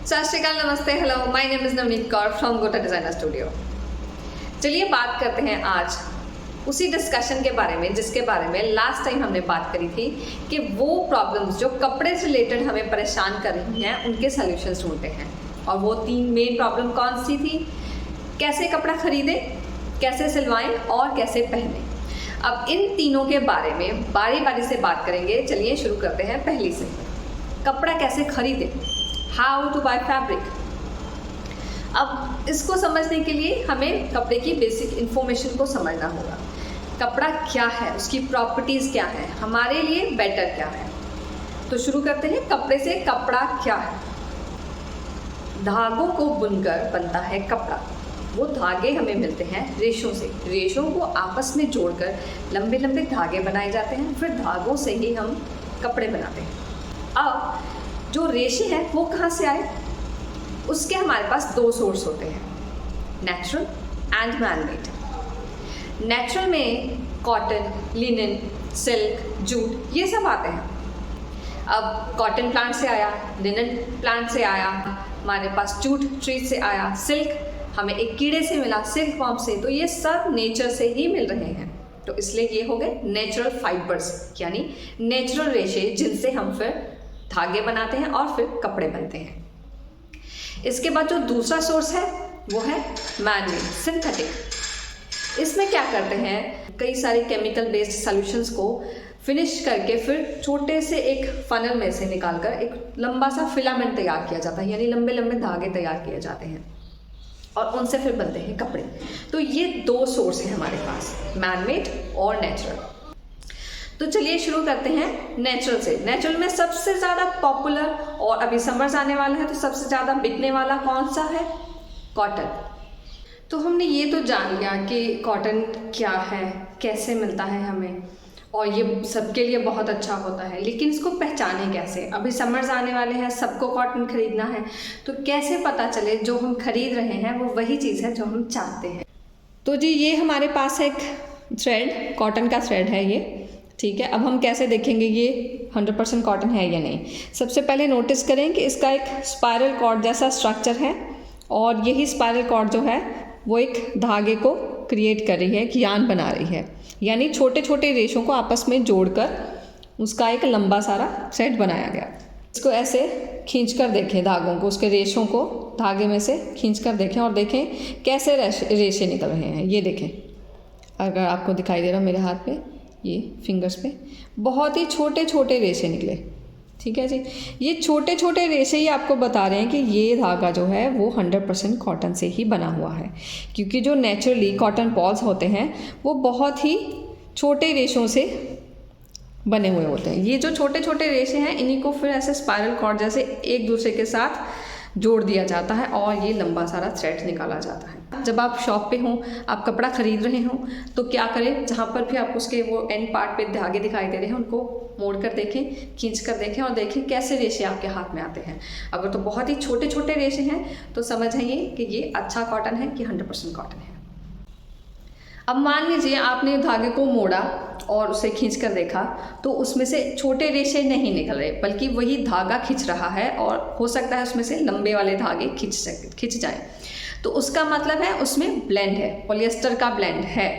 सत श्रीकाल, नमस्ते, hello, my name is Navneet Kaur from गोटा डिज़ाइनर स्टूडियो। चलिए बात करते हैं आज उसी डिस्कशन के बारे में जिसके बारे में लास्ट टाइम हमने बात करी थी कि वो प्रॉब्लम्स जो कपड़े से रिलेटेड हमें परेशान कर रही हैं उनके सॉल्यूशंस ढूंढते हैं। और वो 3 मेन प्रॉब्लम कौन सी थी? कैसे कपड़ा खरीदें, कैसे सिलवाएं और कैसे पहनें। अब इन तीनों के बारे में बारी बारी से बात करेंगे। चलिए शुरू करते हैं पहली से। कपड़ा कैसे खरीदें, हाउ टू बाय फैब्रिक। अब इसको समझने के लिए हमें कपड़े की बेसिक इन्फॉर्मेशन को समझना होगा। कपड़ा क्या है, उसकी प्रॉपर्टीज़ क्या है, हमारे लिए बेटर क्या है। तो शुरू करते हैं कपड़े से। कपड़ा क्या है? धागों को बुनकर बनता है कपड़ा। वो धागे हमें मिलते हैं रेशों से। रेशों को आपस में जोड़कर लंबे लंबे धागे बनाए जाते हैं, फिर धागों से ही हम कपड़े बनाते हैं। अब जो रेशे हैं वो कहाँ से आए? उसके हमारे पास 2 सोर्स होते हैं, नेचुरल एंड मैनमेड। नेचुरल में कॉटन, लिनन, सिल्क, जूट, ये सब आते हैं। अब कॉटन प्लांट से आया, लिनन प्लांट से आया, हमारे पास जूट ट्री से आया, सिल्क हमें एक कीड़े से मिला, सिल्क वॉर्म से। तो ये सब नेचर से ही मिल रहे हैं। तो इसलिए ये हो गए नेचुरल फाइबर्स, यानी नेचुरल रेशे जिनसे हम फिर धागे बनाते हैं और फिर कपड़े बनते हैं। इसके बाद जो दूसरा सोर्स है वो है मैनमेड, सिंथेटिक। इसमें क्या करते हैं, कई सारे केमिकल बेस्ड सॉल्यूशंस को फिनिश करके फिर छोटे से एक फनल में से निकालकर एक लंबा सा फिलामेंट तैयार किया जाता है, यानी लंबे लंबे धागे तैयार किए जाते हैं और उनसे फिर बनते हैं कपड़े। तो ये 2 सोर्स हैं हमारे पास, मैनमेड और नेचुरल। तो चलिए शुरू करते हैं नेचुरल से। नेचुरल में सबसे ज़्यादा पॉपुलर, और अभी समर्स आने वाला है तो सबसे ज़्यादा बिकने वाला कौन सा है? कॉटन। तो हमने ये तो जान लिया कि कॉटन क्या है, कैसे मिलता है हमें, और ये सबके लिए बहुत अच्छा होता है। लेकिन इसको पहचानें कैसे? अभी समर्स आने वाले हैं, सबको कॉटन खरीदना है, तो कैसे पता चले जो हम खरीद रहे हैं वो वही चीज़ है जो हम चाहते हैं। तो जी ये हमारे पास एक थ्रेड, कॉटन का थ्रेड है ये, ठीक है। अब हम कैसे देखेंगे ये 100% कॉटन है या नहीं। सबसे पहले नोटिस करें कि इसका एक स्पाइरल कॉर्ड जैसा स्ट्रक्चर है, और यही स्पाइरल कॉर्ड जो है वो एक धागे को क्रिएट कर रही है, एक यान बना रही है, यानी छोटे छोटे रेशों को आपस में जोड़कर उसका एक लंबा सारा थ्रेड बनाया गया। इसको ऐसे खींच कर देखें, धागों को, उसके रेशों को धागे में से खींच कर देखें और देखें कैसे रेशे निकल रहे हैं। ये देखें, अगर आपको दिखाई दे रहा मेरे हाथ पे, ये फिंगर्स पे बहुत ही छोटे छोटे रेशे निकले, ठीक है जी। ये छोटे छोटे रेशे ही आपको बता रहे हैं कि ये धागा जो है वो 100% कॉटन से ही बना हुआ है, क्योंकि जो नेचुरली कॉटन बॉल्स होते हैं वो बहुत ही छोटे रेशों से बने हुए होते हैं। ये जो छोटे छोटे रेशे हैं इन्हीं को फिर ऐसे स्पाइरल कॉर्ड जैसे एक दूसरे के साथ जोड़ दिया जाता है और ये लंबा सारा थ्रेड निकाला जाता है। जब आप शॉप पे हों, आप कपड़ा खरीद रहे हों, तो क्या करें, जहाँ पर भी आप उसके वो एंड पार्ट पे धागे दिखाई दे रहे हैं उनको मोड़ कर देखें, खींच कर देखें और देखें कैसे रेशे आपके हाथ में आते हैं। अगर तो बहुत ही छोटे छोटे रेशे हैं तो समझ आइए कि ये अच्छा कॉटन है कि 100% कॉटन है। अब मान लीजिए आपने धागे को मोड़ा और उसे खींच कर देखा, तो उसमें से छोटे रेशे नहीं निकल रहे, बल्कि वही धागा खिंच रहा है, और हो सकता है उसमें से लंबे वाले धागे खिंच जाए। तो उसका मतलब है उसमें ब्लेंड है, पॉलिएस्टर का ब्लेंड है,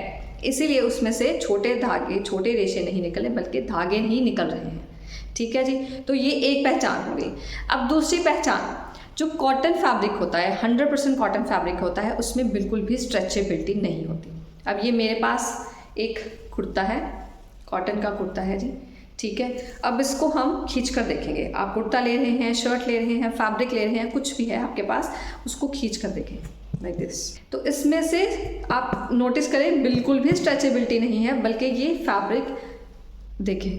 इसीलिए उसमें से छोटे धागे, छोटे रेशे नहीं निकले, बल्कि धागे ही निकल रहे हैं, ठीक है जी। तो ये एक पहचान हो गई। अब दूसरी पहचान, जो कॉटन फैब्रिक होता है, 100% कॉटन फैब्रिक होता है, उसमें बिल्कुल भी स्ट्रेचेबिलिटी नहीं होती। अब ये मेरे पास एक कुर्ता है, कॉटन का कुर्ता है जी, ठीक है। अब इसको हम खींच कर देखेंगे। आप कुर्ता ले रहे हैं, शर्ट ले रहे हैं, फैब्रिक ले रहे हैं, कुछ भी है आपके पास, उसको खींच कर देखें लाइक दिस। तो इसमें से आप नोटिस करें बिल्कुल भी स्ट्रेचेबिलिटी नहीं है, बल्कि ये फैब्रिक देखें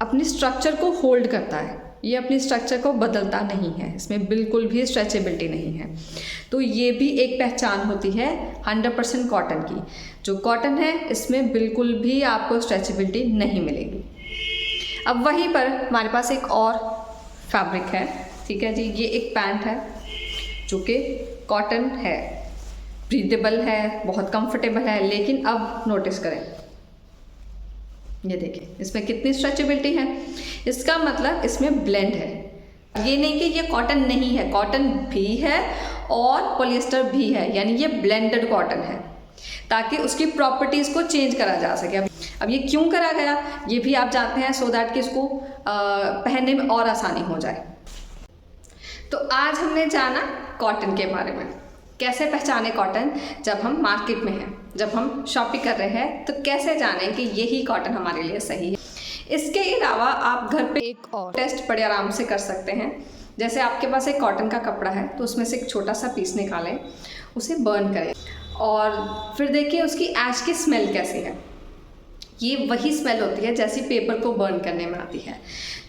अपनी स्ट्रक्चर को होल्ड करता है, ये अपनी स्ट्रक्चर को बदलता नहीं है, इसमें बिल्कुल भी स्ट्रेचेबिलिटी नहीं है। तो ये भी एक पहचान होती है 100% कॉटन की। जो कॉटन है इसमें बिल्कुल भी आपको स्ट्रेचेबिलिटी नहीं मिलेगी। अब वहीं पर हमारे पास एक और फैब्रिक है, ठीक है जी। ये एक पैंट है जो कि कॉटन है, ब्रीदेबल है, बहुत कंफर्टेबल है, लेकिन अब नोटिस करें, ये देखिए इसमें कितनी स्ट्रेचेबिलिटी है। इसका मतलब इसमें ब्लेंड है। ये नहीं कि ये कॉटन नहीं है, कॉटन भी है और पॉलिएस्टर भी है, यानी ये ब्लेंडेड कॉटन है, ताकि उसकी प्रॉपर्टीज़ को चेंज करा जा सके। अब ये क्यों करा गया ये भी आप जानते हैं, सो दैट कि इसको पहनने में और आसानी हो जाए। तो आज हमने जाना कॉटन के बारे में, कैसे पहचाने कॉटन जब हम मार्केट में हैं, जब हम शॉपिंग कर रहे हैं, तो कैसे जानें कि यही कॉटन हमारे लिए सही है। इसके अलावा आप घर पे एक और टेस्ट बड़े आराम से कर सकते हैं। जैसे आपके पास एक कॉटन का कपड़ा है तो उसमें से एक छोटा सा पीस निकालें, उसे बर्न करें और फिर देखिए उसकी ऐश की स्मेल कैसी है। ये वही स्मेल होती है जैसी पेपर को बर्न करने में आती है।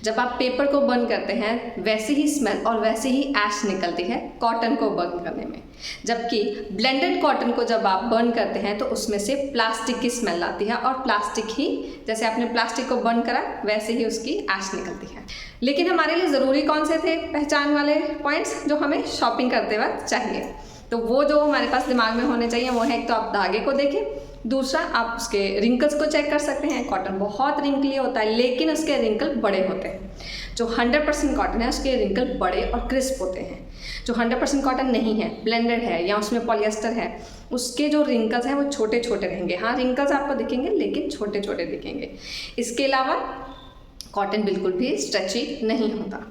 जब आप पेपर को बर्न करते हैं वैसे ही स्मेल और वैसे ही ऐश निकलती है कॉटन को बर्न करने में। जबकि ब्लेंडेड कॉटन को जब आप बर्न करते हैं तो उसमें से प्लास्टिक की स्मेल आती है और प्लास्टिक ही, जैसे आपने प्लास्टिक को बर्न करा वैसे ही उसकी ऐश निकलती है। लेकिन हमारे लिए ज़रूरी कौन से थे पहचान वाले पॉइंट्स जो हमें शॉपिंग करते वक्त चाहिए? तो वो जो हमारे पास दिमाग में होने चाहिए वो है, एक तो आप धागे को देखें, दूसरा आप उसके रिंकल्स को चेक कर सकते हैं। कॉटन बहुत रिंकली होता है लेकिन उसके रिंकल बड़े होते हैं। जो 100% कॉटन है उसके रिंकल बड़े और क्रिस्प होते हैं। जो 100% कॉटन नहीं है, ब्लेंडेड है या उसमें पॉलिएस्टर है, उसके जो रिंकल्स हैं वो छोटे छोटे रहेंगे। हाँ, रिंकल्स आपको दिखेंगे लेकिन छोटे छोटे दिखेंगे। इसके अलावा कॉटन बिल्कुल भी स्ट्रेची नहीं होता।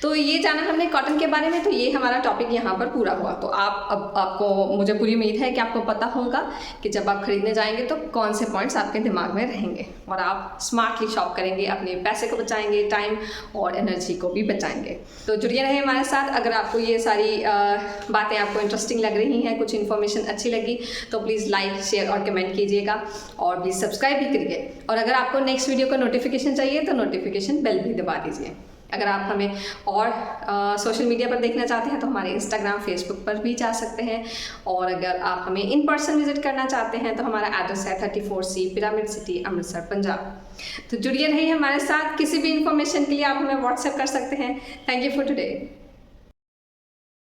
तो ये जाना हमने कॉटन के बारे में। तो ये हमारा टॉपिक यहाँ पर पूरा हुआ। तो आपको मुझे पूरी उम्मीद है कि आपको पता होगा कि जब आप खरीदने जाएंगे तो कौन से पॉइंट्स आपके दिमाग में रहेंगे और आप स्मार्टली शॉप करेंगे, अपने पैसे को बचाएंगे, टाइम और एनर्जी को भी बचाएंगे। तो जुड़िए रहे हमारे साथ। अगर आपको ये सारी बातें आपको इंटरेस्टिंग लग रही हैं, कुछ इन्फॉर्मेशन अच्छी लगी तो प्लीज़ लाइक, शेयर और कमेंट कीजिएगा और प्लीज़ सब्सक्राइब भी करिए। और अगर आपको नेक्स्ट वीडियो का नोटिफिकेशन चाहिए तो नोटिफिकेशन बेल भी दबा दीजिए। अगर आप हमें और सोशल मीडिया पर देखना चाहते हैं तो हमारे इंस्टाग्राम, फेसबुक पर भी जा सकते हैं। और अगर आप हमें इन पर्सन विजिट करना चाहते हैं तो हमारा एड्रेस है 34C pyramid city, Amritsar, Punjab. तो जुड़िए रहिए हमारे साथ। किसी भी इंफॉर्मेशन के लिए आप हमें व्हाट्सएप कर सकते हैं। Thank you for today.